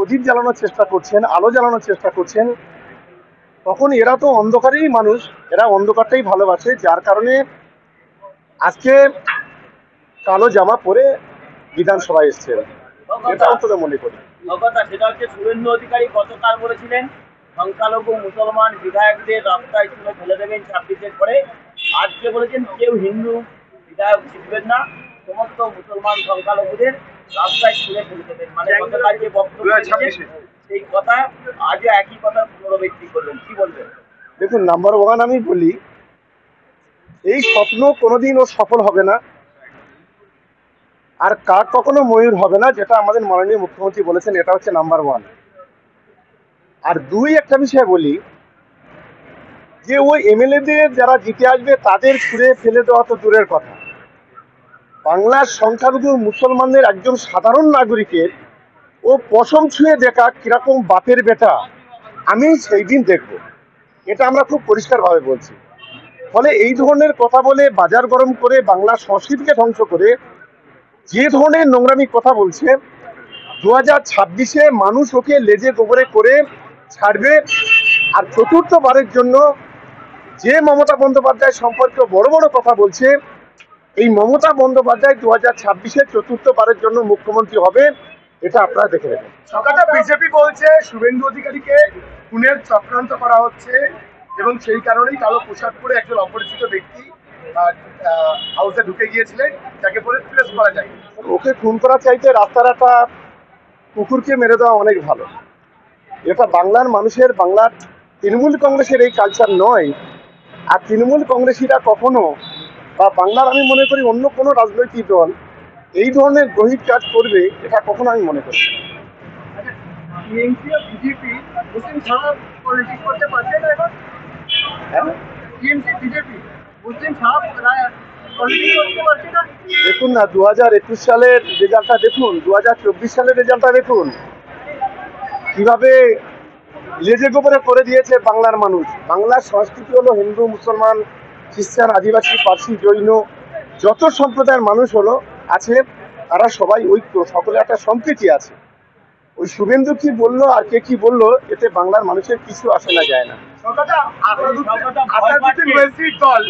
প্রদীপ জ্বালানোর চেষ্টা করছেন, আলো জ্বালানোর চেষ্টা করছেন, তখন এরা তো অন্ধকারেরই মানুষ, এরা অন্ধকারটাই ভালোবাসে, যার কারণে আজকে কালো জামা পরে বিধানসভায় এসছেন, এটা অন্তত মনে করি। সেটা হচ্ছে শুভেন্দু অধিকারী গতকাল বলেছিলেন সংখ্যালঘু মুসলমান বিধায়কদের রাস্তায় তুলে ফেলে দেবেন 26-এর পরে। আজকে বলেছেন কেউ হিন্দু বিধায়ক জিতবেন না, সমস্ত মুসলমান সংখ্যালঘুদের রাস্তায় তুলে ফেলে দেবেন। মানে গতকাল যে বক্তব্য সেই কথা আজও একই কথার পুনরাবৃত্তি করলেন, কি বলবেন? দেখুন, নাম্বার ওয়ান আমি বলি, এই স্বপ্ন কোনোদিন ও সফল হবে না, আর কাক কখনো ময়ূর হবে না, যেটা আমাদের মাননীয় মুখ্যমন্ত্রী বলেছেন, এটা হচ্ছে নাম্বার ওয়ান। আর দুই, একটা বিষয় বলি, যে ওই এমএলএদের যারা জিতে আসবে তাদের ছুঁড়ে ফেলে দেওয়া তো দূরের কথা, বাংলার সংখ্যালঘু মুসলমানদের একজন সাধারণ নাগরিকের ও পশম ছুঁয়ে দেখা কিরকম বাপের বেটা আমি সেই দিন দেখব, এটা আমরা খুব পরিষ্কারভাবে বলছি। ফলে এই ধরনের কথা বলে বাজার গরম করে বাংলা সংস্কৃতিকে ধ্বংস করে যে ধরনের নোংরামি কথা বলছে, 2026-এ মানুষ ওকে লেজে গোবরে করে ছাড়বে। আর চতুর্থবারের জন্য যে মমতা বন্দ্যোপাধ্যায় সম্পর্কে বড় বড় কথা বলছে, এই মমতা বন্দ্যোপাধ্যায় 2026-এ চতুর্থবারের জন্য মুখ্যমন্ত্রী হবে, এটা আপনারা দেখে নেবেন। সকালে বিজেপি বলছে শুভেন্দু অধিকারীকে খুনের চক্রান্ত করা হচ্ছে এবং সেই কারণেই কালো পোশাক পরে একজন অপরিচিত ব্যক্তি হাউসে ঢুকে গিয়েছিলেন, যাকে পরে ট্রেস করা যায়। ওকে খুন করা চাইতে রাস্তার একটা কুকুরকে মেরে দেওয়া অনেক ভালো। এটা বাংলার মানুষের, বাংলার তৃণমূল কংগ্রেসের এই কালচার নয়। আর তৃণমূল কংগ্রেসীরা কখনো, বা বাংলার আমি মনে করি অন্য কোনো রাজনৈতিক দল এই ধরনের গ্রহিত কাজ করবে, এটা কখনো আমি মনে করি। টিএমসি আর বিজেপি মুসলিম ছাড়া পলিটিক্স করতে পারছে না এখন। টিএমসি বিজেপি মুসলিম ছাড়া পলিটিক্স করতে পারছে না। দেখুন না, 2021 সালের রেজাল্টটা দেখুন, 2024 সালের রেজাল্টটা দেখুন, কিভাবে লেজে গোবরে করে দিয়েছে বাংলার মানুষ। বাংলার সংস্কৃতি হলো হিন্দু, মুসলমান, খ্রিস্টান, আদিবাসী, পার্সি, জৈন, যত সম্প্রদায়ের মানুষ হলো আছে, তারা সবাই ঐক্য, সকলে একটা সম্প্রীতি আছে। ওই শুভেন্দু কি বললো আর কে কি বললো, এতে বাংলার মানুষের কিছু আসে না যায় না। দল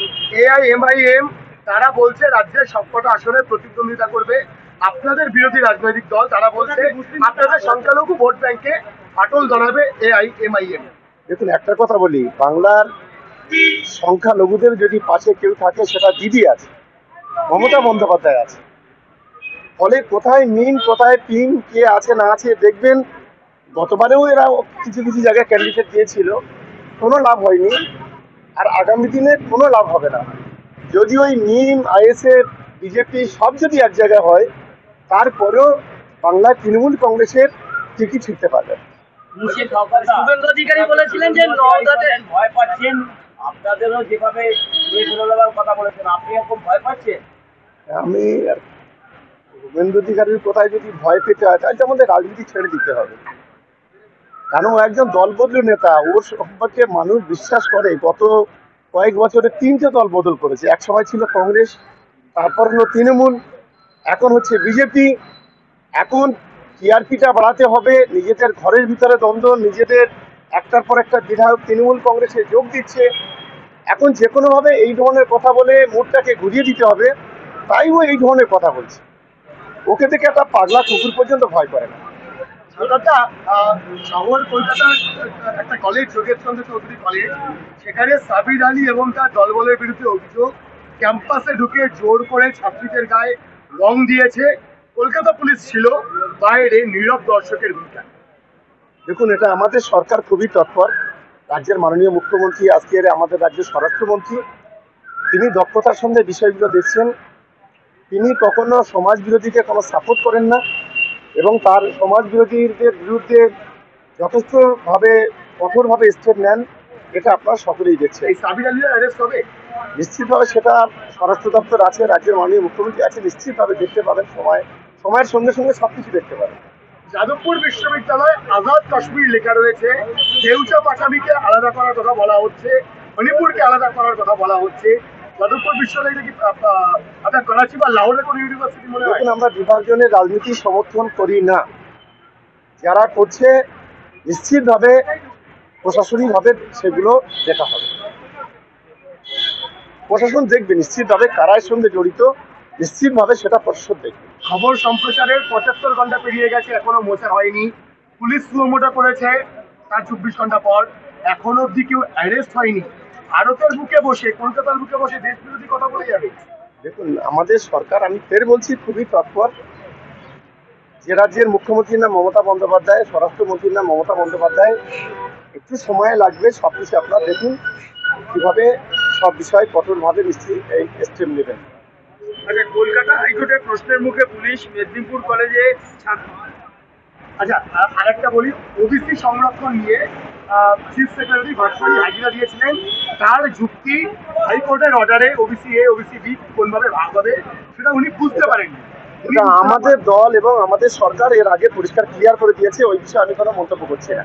AIMIM তারা বলছে রাজ্যের সবকটা আসনে প্রতিদ্বন্দ্বিতা করবে। আপনাদের বিরোধী রাজনৈতিক দল তারা বলছে আপনাদের সংখ্যালঘু ভোট ব্যাংকে ফাটল ধরাবে AIMIM। দেখুন, একটা কথা বলি, বাংলার সংখ্যালঘুদের যদি পাশে কেউ থাকে, সেটা দিদি আছে, মমতা বন্দ্যোপাধ্যায় আছে। ফলে কোথায় মিন, কোথায় পিন, কে আছে না আছে দেখবেন। গতবারেও এরা কিছু কিছু জায়গায় ক্যান্ডিডেট দিয়েছিল, কোনো লাভ হয়নি, আর আগামী দিনে কোনো লাভ হবে না। যদি ওই মিম, ISF, বিজেপি সব যদি এক জায়গায় হয়, তারপরেও বাংলায় তৃণমূল কংগ্রেসের টিকিট ছিঁড়তে পারবে। শুভেন্দু অধিকারী বলেছিলেন যে নওদাতে ভয় পাচ্ছেন, আপনাদেরও যেভাবে কথা বলেছেন, আপনি এখন ভয় পাচ্ছেন? আমি শুভেন্দু অধিকারীর কোথায় যদি ভয় পেতে হয়, তাহলে আমাদের রাজনীতি ছেড়ে দিতে হবে। কারণ ও একজন দলবদলু নেতা, ওর সম্পর্কে মানুষ বিশ্বাস করে। গত কয়েক বছরে 3টে দল বদল করেছে। এক সময় ছিল কংগ্রেস, তারপর হলো তৃণমূল, এখন হচ্ছে বিজেপি। এখন টিআরপিটা বাড়াতে হবে, নিজেদের ঘরের ভিতরে দ্বন্দ্ব, নিজেদের একটার পর একটা বিধায়ক তৃণমূল কংগ্রেসে যোগ দিচ্ছে। এখন যে কোনোভাবে এই ধরনের কথা বলে মুডটাকে ঘুরিয়ে দিতে হবে, তাই ও এই ধরনের কথা বলছে। ওকে দেখে একটা পাগলা কুকুর পর্যন্ত ভয় করে না। শহর কলকাতার একটা কলেজ, যোগেশচন্দ্র চৌধুরী কলেজ, সেখানে সাবির আলী এবং তার দলবলের বিরুদ্ধে অভিযোগ, ক্যাম্পাসে ঢুকে জোর করে ছাত্রীদের গায়ে রং দিয়েছে। কলকাতা পুলিশ ছিল বাইরে নীরব দর্শকের ভূমিকা। দেখুন, এটা আমাদের সরকার খুবই তৎপর। রাজ্যের মাননীয় মুখ্যমন্ত্রী, আজকের আমাদের রাজ্যের স্বরাষ্ট্রমন্ত্রী, তিনি দক্ষতার সঙ্গে বিষয়গুলো দেখছেন। তিনি কখনো সমাজ বিরোধীকে কোনো সাপোর্ট করেন না, এবং তার সমাজ বিরোধীদের বিরুদ্ধে যথেষ্টভাবে কঠোরভাবে স্টেপ নেন। এটা আপনারা সকলেই দেখছেন। এই সাবির আলীর অ্যারেস্ট হবে নিশ্চিতভাবে, সেটা স্বরাষ্ট্র দপ্তর আছে, রাজ্যের মাননীয় মুখ্যমন্ত্রী আছে, নিশ্চিতভাবে দেখতে পাবেন। সময়ের সঙ্গে সঙ্গে সবকিছু দেখতে পাবেন। যাদবপুর বিশ্ববিদ্যালয়ে আজাদ কাশ্মীর লেখা রয়েছে, দেউচা পাটামিকে আলাদা করার কথা বলা হচ্ছে, মণিপুরকে আলাদা করার কথা বলা হচ্ছে। যাদবপুর বিশ্ববিদ্যালয় কি আপনার করাচি বা লাহোরের কোনো ইউনিভার্সিটি মনে হয়? আমরা বিভাজনের রাজনীতি সমর্থন করি না। যারা করছে নিশ্চিতভাবে প্রশাসনিকভাবে সেগুলো দেখা হবে। প্রশাসন দেখবে নিশ্চিতভাবে কারা এর সঙ্গে জড়িত, নিশ্চিতভাবে সেটা প্রশাসন দেখবে। খবর সম্প্রচারের ৭৫ ঘন্টা পেরিয়ে গেছে, এখনো মোচা হয়নি। পুলিশ সুমোটো করেছে তার ২৪ ঘন্টা পর, এখনো অব্দি কেউ অ্যারেস্ট হয়নি। ভারতের বুকে বসে, কলকাতার বুকে বসে দেশ বিরোধী কথা বলে যাবে। দেখুন, আমাদের সরকার, আমি ফের বলছি, খুবই তৎপর। যে রাজ্যের মুখ্যমন্ত্রীর নাম মমতা বন্দ্যোপাধ্যায়, স্বরাষ্ট্রমন্ত্রীর নাম মমতা বন্দ্যোপাধ্যায়, একটু সময় লাগবে। সবকিছু আপনারা দেখুন কিভাবে সব বিষয় কঠোরভাবে নিশ্চিত এই স্টেপ নেবেন। আচ্ছা, কলকাতা হাইকোর্টের প্রশ্নের মুখে পুলিশ মেদিনীপুর কলেজে আচ্ছা, আরেকটা বলি, ওবিসি সংরক্ষণ নিয়ে চিফ সেক্রেটারি ভাটপাড়ি হাজিরা দিয়েছিলেন। তার যুক্তি, হাইকোর্টের অর্ডারে ওবিসি এ ওবিসি বি কোনভাবে ভাগ হবে সেটা উনি বুঝতে পারেননি। এটা আমাদের দল এবং আমাদের সরকার এর আগে পরিষ্কার ক্লিয়ার করে দিয়েছে, ওই বিষয়ে আমি কোনো মন্তব্য করছি না।